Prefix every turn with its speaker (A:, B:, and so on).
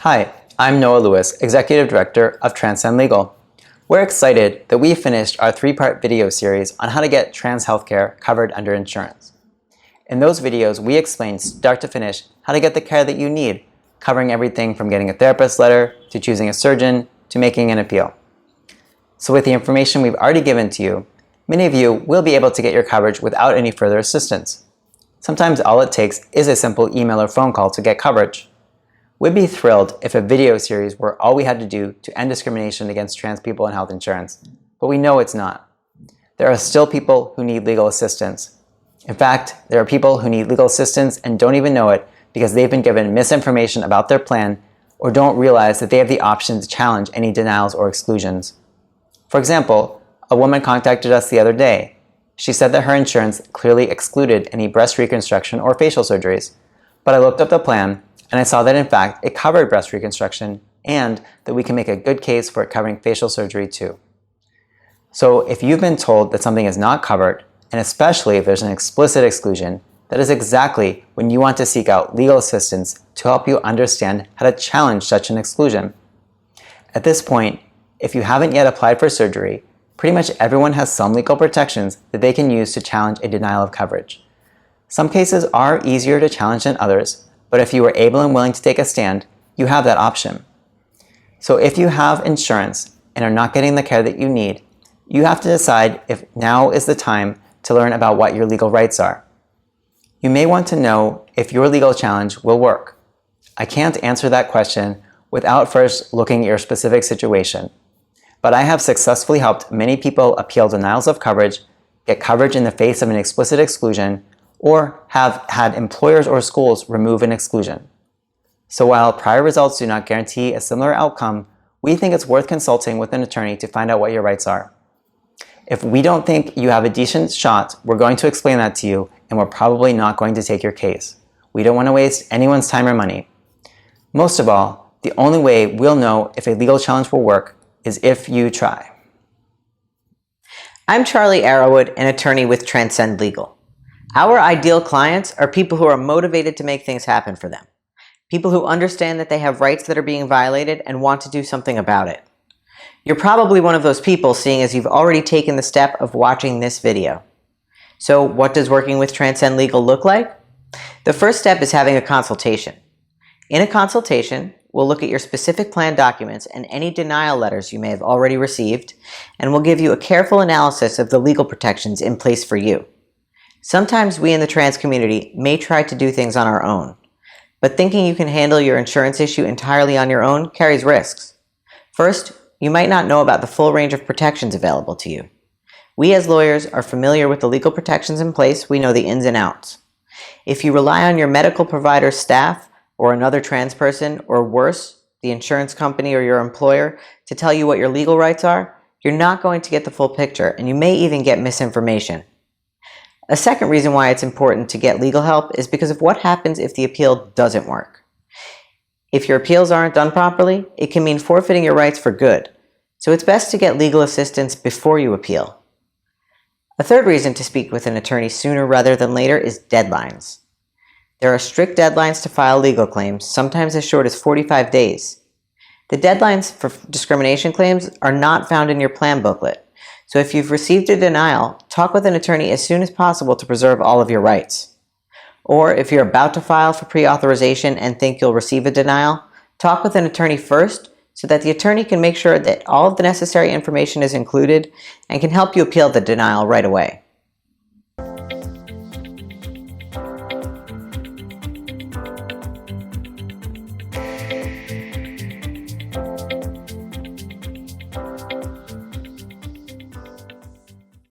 A: Hi, I'm Noah Lewis, Executive Director of Transcend Legal. We're excited that we finished our three-part video series on how to get trans healthcare covered under insurance. In those videos, we explained start to finish how to get the care that you need, covering everything from getting a therapist letter, to choosing a surgeon, to making an appeal. So with the information we've already given to you, many of you will be able to get your coverage without any further assistance. Sometimes all it takes is a simple email or phone call to get coverage. We'd be thrilled if a video series were all we had to do to end discrimination against trans people in health insurance, but we know it's not. There are still people who need legal assistance. In fact, there are people who need legal assistance and don't even know it because they've been given misinformation about their plan or don't realize that they have the option to challenge any denials or exclusions. For example, a woman contacted us the other day. She said that her insurance clearly excluded any breast reconstruction or facial surgeries, but I looked up the plan and I saw that in fact it covered breast reconstruction and that we can make a good case for it covering facial surgery too. So if you've been told that something is not covered, and especially if there's an explicit exclusion, that is exactly when you want to seek out legal assistance to help you understand how to challenge such an exclusion. At this point, if you haven't yet applied for surgery, pretty much everyone has some legal protections that they can use to challenge a denial of coverage. Some cases are easier to challenge than others, but if you are able and willing to take a stand, you have that option. So if you have insurance and are not getting the care that you need, you have to decide if now is the time to learn about what your legal rights are. You may want to know if your legal challenge will work. I can't answer that question without first looking at your specific situation, but I have successfully helped many people appeal denials of coverage, get coverage in the face of an explicit exclusion, or have had employers or schools remove an exclusion. So while prior results do not guarantee a similar outcome, we think it's worth consulting with an attorney to find out what your rights are. If we don't think you have a decent shot, we're going to explain that to you, and we're probably not going to take your case. We don't want to waste anyone's time or money. Most of all, the only way we'll know if a legal challenge will work is if you try.
B: I'm Charlie Arrowood, an attorney with Transcend Legal. Our ideal clients are people who are motivated to make things happen for them. People who understand that they have rights that are being violated and want to do something about it. You're probably one of those people, seeing as you've already taken the step of watching this video. So what does working with Transcend Legal look like? The first step is having a consultation. In a consultation, we'll look at your specific plan documents and any denial letters you may have already received, and we'll give you a careful analysis of the legal protections in place for you. Sometimes we in the trans community may try to do things on our own, but thinking you can handle your insurance issue entirely on your own carries risks. First, you might not know about the full range of protections available to you. We as lawyers are familiar with the legal protections in place. We know the ins and outs. If you rely on your medical provider's staff or another trans person, or worse, the insurance company or your employer, to tell you what your legal rights are, you're not going to get the full picture, and you may even get misinformation. A second reason why it's important to get legal help is because of what happens if the appeal doesn't work. If your appeals aren't done properly, it can mean forfeiting your rights for good. So it's best to get legal assistance before you appeal. A third reason to speak with an attorney sooner rather than later is deadlines. There are strict deadlines to file legal claims, sometimes as short as 45 days. The deadlines for discrimination claims are not found in your plan booklet. So if you've received a denial, talk with an attorney as soon as possible to preserve all of your rights. Or if you're about to file for pre-authorization and think you'll receive a denial, talk with an attorney first so that the attorney can make sure that all of the necessary information is included and can help you appeal the denial right away.